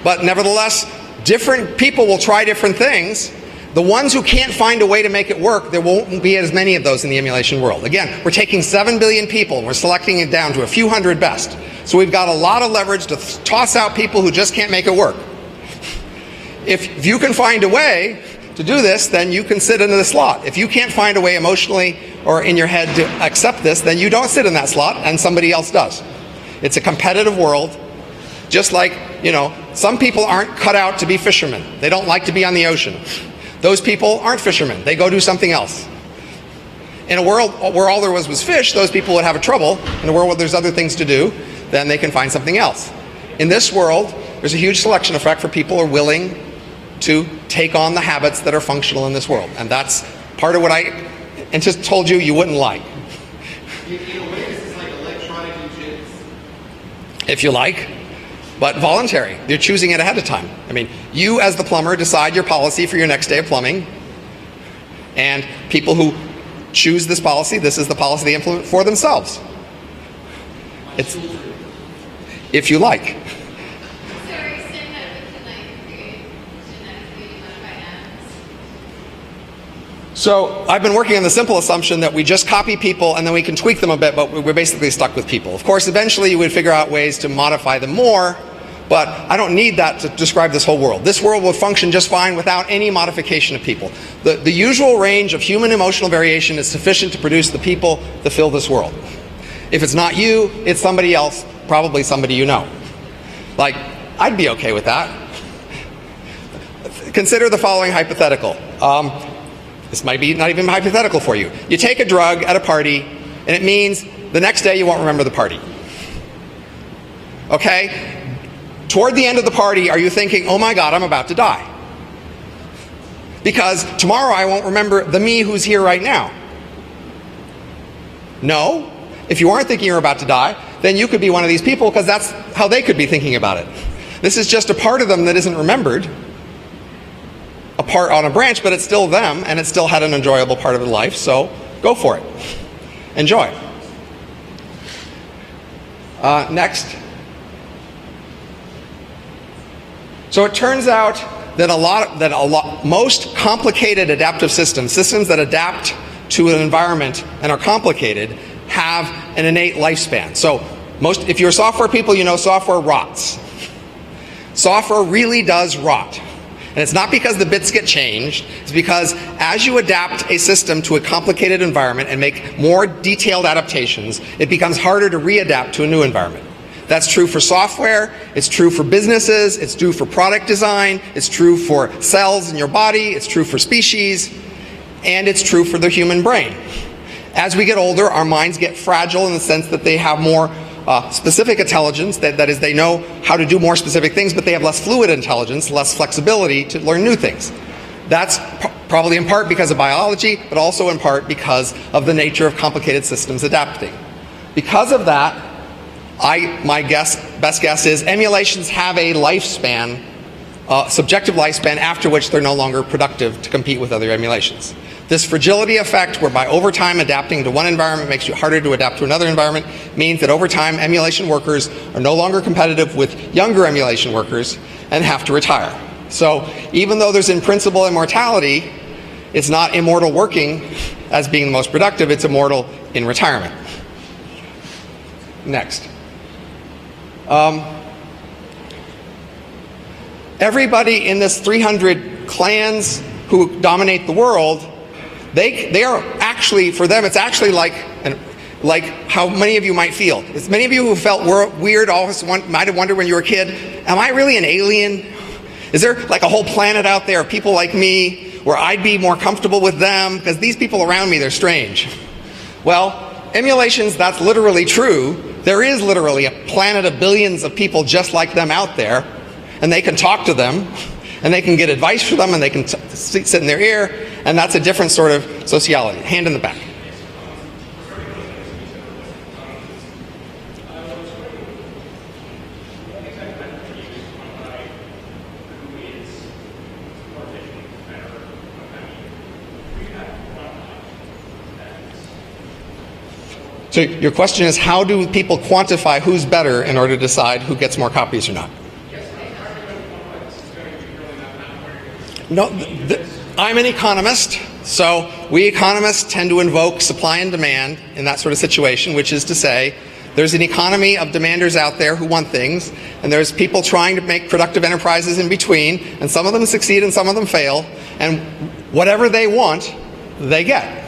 But nevertheless, different people will try different things. The ones who can't find a way to make it work, there won't be as many of those in the emulation world. Again, we're taking 7 billion people, and we're selecting it down to a few hundred best. So we've got a lot of leverage to toss out people who just can't make it work. If you can find a way to do this, then you can sit into the slot. If you can't find a way emotionally or in your head to accept this, then you don't sit in that slot, and somebody else does. It's a competitive world. Just like, some people aren't cut out to be fishermen. They don't like to be on the ocean. Those people aren't fishermen. They go do something else. In a world where all there was fish, those people would have trouble. In a world where there's other things to do, then they can find something else. In this world, there's a huge selection effect for people who are willing to take on the habits that are functional in this world. And that's part of what I just told you wouldn't like. In a way, this is like electronic eugenics. If you like, but voluntary. You're choosing it ahead of time. I mean, you as the plumber decide your policy for your next day of plumbing, and people who choose this policy, this is the policy they implement for themselves. It's, if you like. So are you saying that we can create genetically modified atoms? So I've been working on the simple assumption that we just copy people and then we can tweak them a bit, but we're basically stuck with people. Of course, eventually you would figure out ways to modify them more, but I don't need that to describe this whole world. This world would function just fine without any modification of people. The usual range of human emotional variation is sufficient to produce the people that fill this world. If it's not you, it's somebody else, probably somebody you know. Like, I'd be okay with that. Consider the following hypothetical. This might be not even hypothetical for you. You take a drug at a party, and it means the next day you won't remember the party. Okay? Toward the end of the party, are you thinking, oh my God, I'm about to die? Because tomorrow I won't remember the me who's here right now. No. If you aren't thinking you're about to die, then you could be one of these people, because that's how they could be thinking about it. This is just a part of them that isn't remembered. A part on a branch, but it's still them, and it still had an enjoyable part of their life, so go for it. Enjoy. Next. So it turns out that most complicated adaptive systems that adapt to an environment and are complicated, have an innate lifespan. So if you're software people, you know software rots. Software really does rot. And it's not because the bits get changed, it's because as you adapt a system to a complicated environment and make more detailed adaptations, it becomes harder to readapt to a new environment. That's true for software, it's true for businesses, it's true for product design, it's true for cells in your body, it's true for species, and it's true for the human brain. As we get older, our minds get fragile in the sense that they have more specific intelligence, that is, they know how to do more specific things, but they have less fluid intelligence, less flexibility to learn new things. That's probably in part because of biology, but also in part because of the nature of complicated systems adapting. Because of that, my best guess is emulations have a lifespan, subjective lifespan, after which they're no longer productive to compete with other emulations. This fragility effect, whereby over time adapting to one environment makes you harder to adapt to another environment, means that over time emulation workers are no longer competitive with younger emulation workers and have to retire. So even though there's in principle immortality, it's not immortal working as being the most productive, it's immortal in retirement. Next. Everybody in this 300 clans who dominate the world, they are actually, for them, it's actually like how many of you might feel. It's many of you who felt weird, always might have wondered when you were a kid, am I really an alien? Is there like a whole planet out there of people like me where I'd be more comfortable with them? Because these people around me, they're strange. Well, emulations, that's literally true. There is literally a planet of billions of people just like them out there, and they can talk to them, and they can get advice from them, and they can sit in their ear, and that's a different sort of sociality. Hand in the back. So your question is, how do people quantify who's better in order to decide who gets more copies or not? No, I'm an economist, so we economists tend to invoke supply and demand in that sort of situation, which is to say there's an economy of demanders out there who want things, and there's people trying to make productive enterprises in between, and some of them succeed and some of them fail, and whatever they want, they get.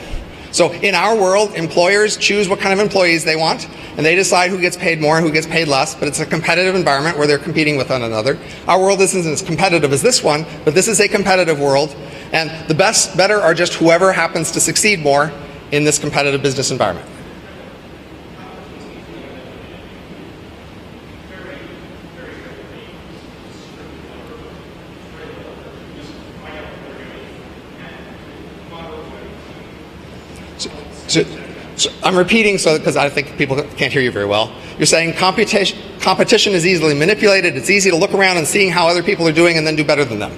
So in our world, employers choose what kind of employees they want, and they decide who gets paid more and who gets paid less, but it's a competitive environment where they're competing with one another. Our world isn't as competitive as this one, but this is a competitive world, and the better are just whoever happens to succeed more in this competitive business environment. So I'm repeating because I think people can't hear you very well. You're saying competition is easily manipulated, it's easy to look around and seeing how other people are doing and then do better than them.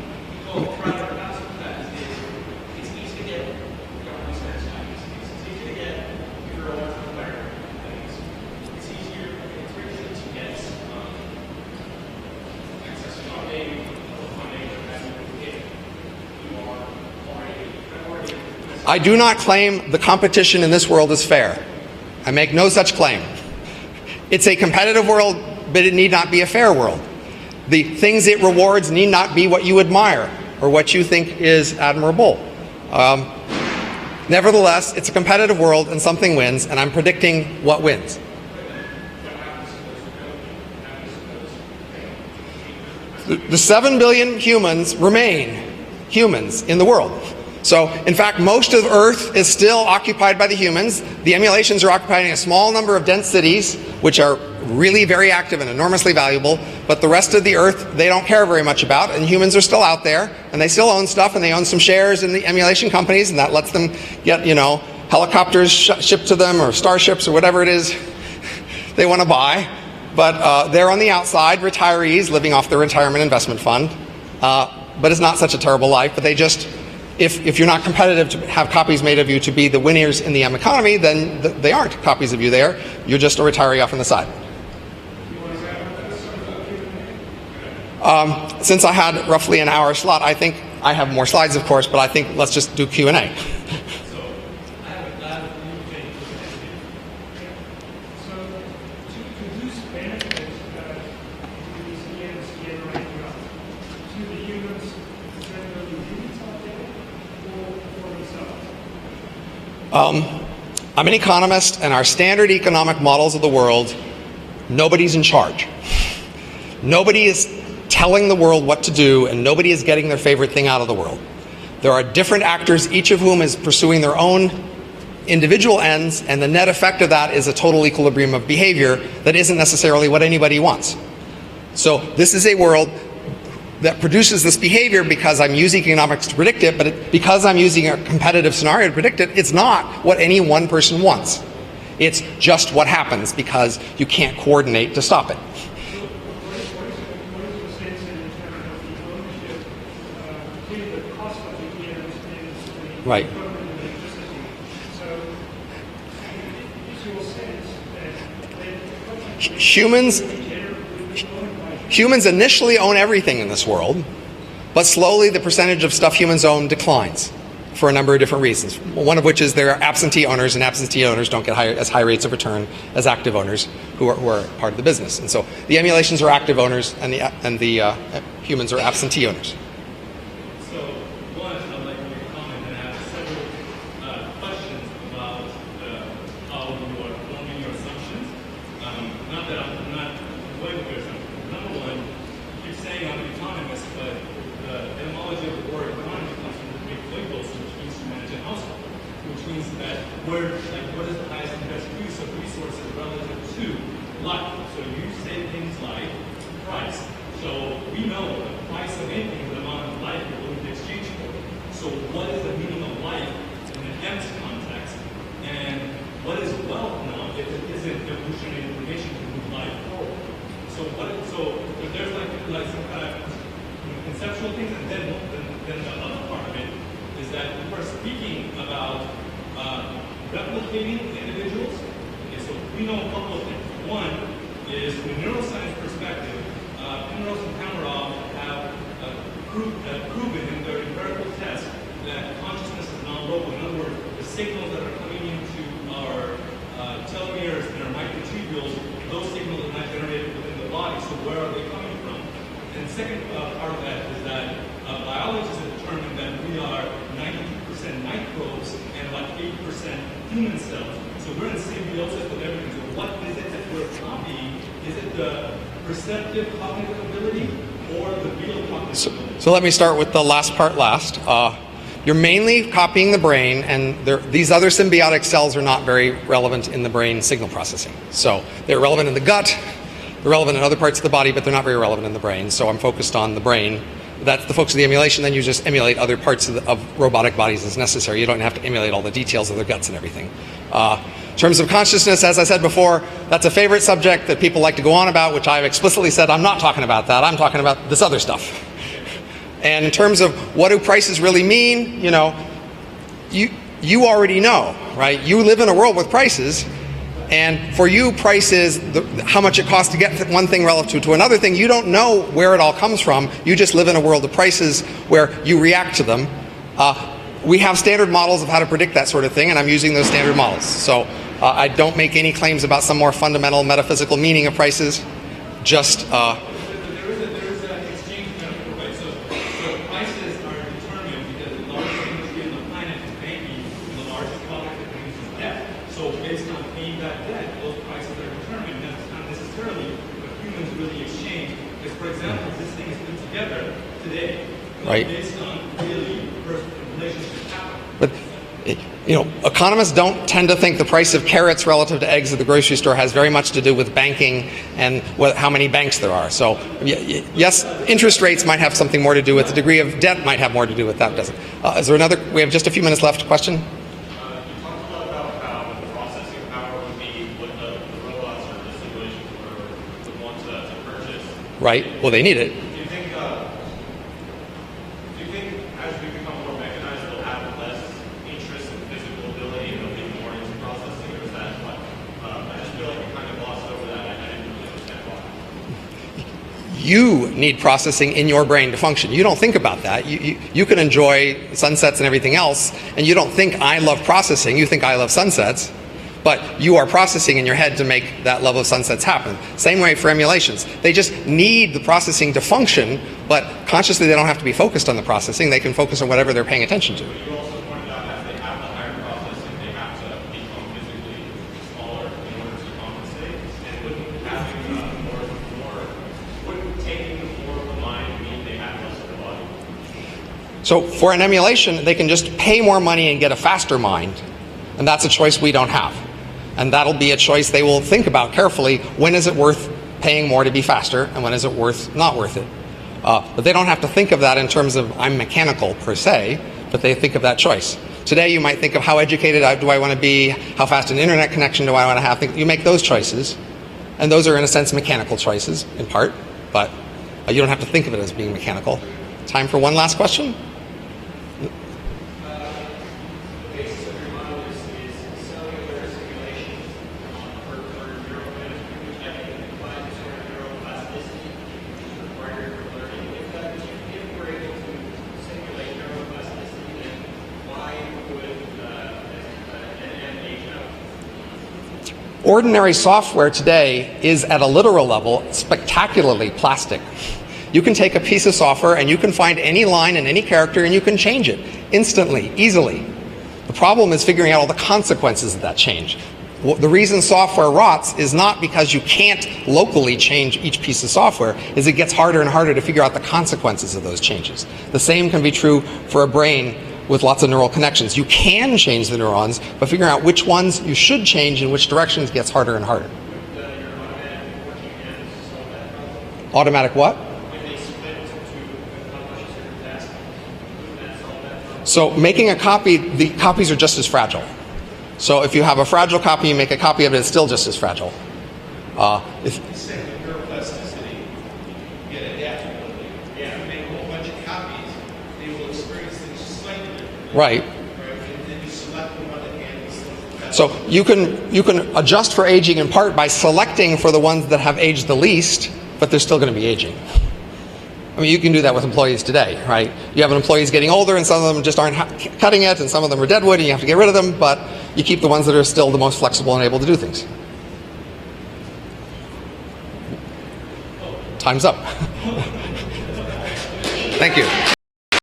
I do not claim the competition in this world is fair. I make no such claim. It's a competitive world, but it need not be a fair world. The things it rewards need not be what you admire or what you think is admirable. Nevertheless, it's a competitive world and something wins, and I'm predicting what wins. The 7 billion humans remain humans in the world. So, in fact, most of Earth is still occupied by the humans. The emulations are occupying a small number of dense cities, which are really very active and enormously valuable, but the rest of the Earth they don't care very much about, and humans are still out there, and they still own stuff, and they own some shares in the emulation companies, and that lets them get, helicopters shipped to them, or starships, or whatever it is they want to buy. But they're on the outside, retirees living off their retirement investment fund. But it's not such a terrible life, but they just... If you're not competitive to have copies made of you to be the winners in the M economy, then they aren't copies of you there. You're just a retiree off on the side. Since I had roughly an hour slot, I think I have more slides, of course, but I think let's just do Q&A. So I have a few things to say. So to produce benefits that these EMs generate to the humans, is that really units out there or for themselves? I'm an economist, and our standard economic models of the world, nobody's in charge. Nobody is telling the world what to do, and nobody is getting their favorite thing out of the world. There are different actors, each of whom is pursuing their own individual ends, and the net effect of that is a total equilibrium of behavior that isn't necessarily what anybody wants. So this is a world that produces this behavior because I'm using economics to predict it, but because I'm using a competitive scenario to predict it, it's not what any one person wants. It's just what happens because you can't coordinate to stop it. Right. Humans initially own everything in this world, but slowly the percentage of stuff humans own declines for a number of different reasons. One of which is there are absentee owners, and absentee owners don't get as high rates of return as active owners who are part of the business. And so the emulations are active owners, and the humans are absentee owners. So, one, I'd like to comment and ask several questions about how you are forming your assumptions. Not that I'm not going with your assumptions. Number one, you keep saying I'm an economist, but the etymology of the word economy comes from the Greek oikos, which means to manage a household, which means that what is the highest and best use of resources relative to life? So you say things like price. So we know the price of anything is the amount of life you're willing to exchange for. So what is the meaning of life in the M's context? And what is wealth now if it isn't evolutionary information to move life forward? So if there's like some kind of conceptual things, and then the other part of it is that we're speaking about replicating individuals. Okay, so we know a couple of things. One is from a neuroscience perspective, Penrose and Kamarov have proven in their empirical tests that consciousness is non-local. In other words, the signals that are coming into our telomeres and our microtubules, those signals are not generated within the body. So where are they coming from? And the second part of that is that biologists have determined that we are 92% microbes and about 80% human cells. So we're in symbiosis with everything. So what is it that we're copying? Is it the perceptive cognitive ability or the real cognitive ability? So let me start with the last part last. You're mainly copying the brain, and these other symbiotic cells are not very relevant in the brain signal processing. So they're relevant in the gut, they're relevant in other parts of the body, but they're not very relevant in the brain. So I'm focused on the brain. That's the focus of the emulation. Then you just emulate other parts of robotic bodies as necessary. You don't have to emulate all the details of their guts and everything. In terms of consciousness, as I said before, that's a favorite subject that people like to go on about, which I've explicitly said I'm not talking about that. I'm talking about this other stuff. And in terms of what do prices really mean, you already know, right? You live in a world with prices, and for you, price is how much it costs to get one thing relative to another thing. You don't know where it all comes from. You just live in a world of prices where you react to them. We have standard models of how to predict that sort of thing, and I'm using those standard models. So I don't make any claims about some more fundamental metaphysical meaning of prices. Just There is an exchange metaphor, right? So prices are determined because the largest industry on the planet is banking, and the largest product that produces debt. So based on paying that debt, those prices are determined. That's not necessarily what humans really exchange. Because, for example, this thing is put together today, right, based on really relationship capital. But economists don't tend to think the price of carrots relative to eggs at the grocery store has very much to do with banking and how many banks there are. So yes, interest rates might have something more to do with the degree of debt might have more to do with that. Doesn't? Is there another? We have just a few minutes left. Question? You talked about how the processing power would be what the robots or the simulations would want to purchase. Right. Well, they need it. Do you think as we become more mechanized, we'll have less interest in physical ability and there'll be more into processing, or is that what? I just feel like we kind of glossed over that. I didn't really understand why. You need processing in your brain to function. You don't think about that. You can enjoy sunsets and everything else, and you don't think I love processing. You think I love sunsets, but you are processing in your head to make that level of sunsets happen. Same way for emulations. They just need the processing to function, but consciously they don't have to be focused on the processing. They can focus on whatever they're paying attention to. You also pointed out that they have the higher processing, they have to become physically smaller in order to compensate. And wouldn't taking more of the mind mean they have less of the body? So for an emulation, they can just pay more money and get a faster mind. And that's a choice we don't have. And that'll be a choice they will think about carefully. When is it worth paying more to be faster, and when is it not worth it? But they don't have to think of that in terms of I'm mechanical per se, but they think of that choice. Today you might think of how educated do I want to be, how fast an internet connection do I want to have. You make those choices, and those are in a sense mechanical choices in part, but you don't have to think of it as being mechanical. Time for one last question? Ordinary software today is, at a literal level, spectacularly plastic. You can take a piece of software and you can find any line and any character and you can change it instantly, easily. The problem is figuring out all the consequences of that change. The reason software rots is not because you can't locally change each piece of software, is it gets harder and harder to figure out the consequences of those changes. The same can be true for a brain with lots of neural connections. You can change the neurons, but figuring out which ones you should change in which directions gets harder and harder. Automatic what? So making a copy, the copies are just as fragile. So if you have a fragile copy, you make a copy of it, it's still just as fragile. Neuroplasticity, you get adaptability. If you make a whole bunch of copies, they will experience things slightly differently. Right. And then you select the one that handles those better. So you can adjust for aging in part by selecting for the ones that have aged the least, but they're still going to be aging. I mean, you can do that with employees today, right? You have employees getting older, and some of them just aren't cutting it, and some of them are deadwood, and you have to get rid of them, but you keep the ones that are still the most flexible and able to do things. Time's up. Thank you.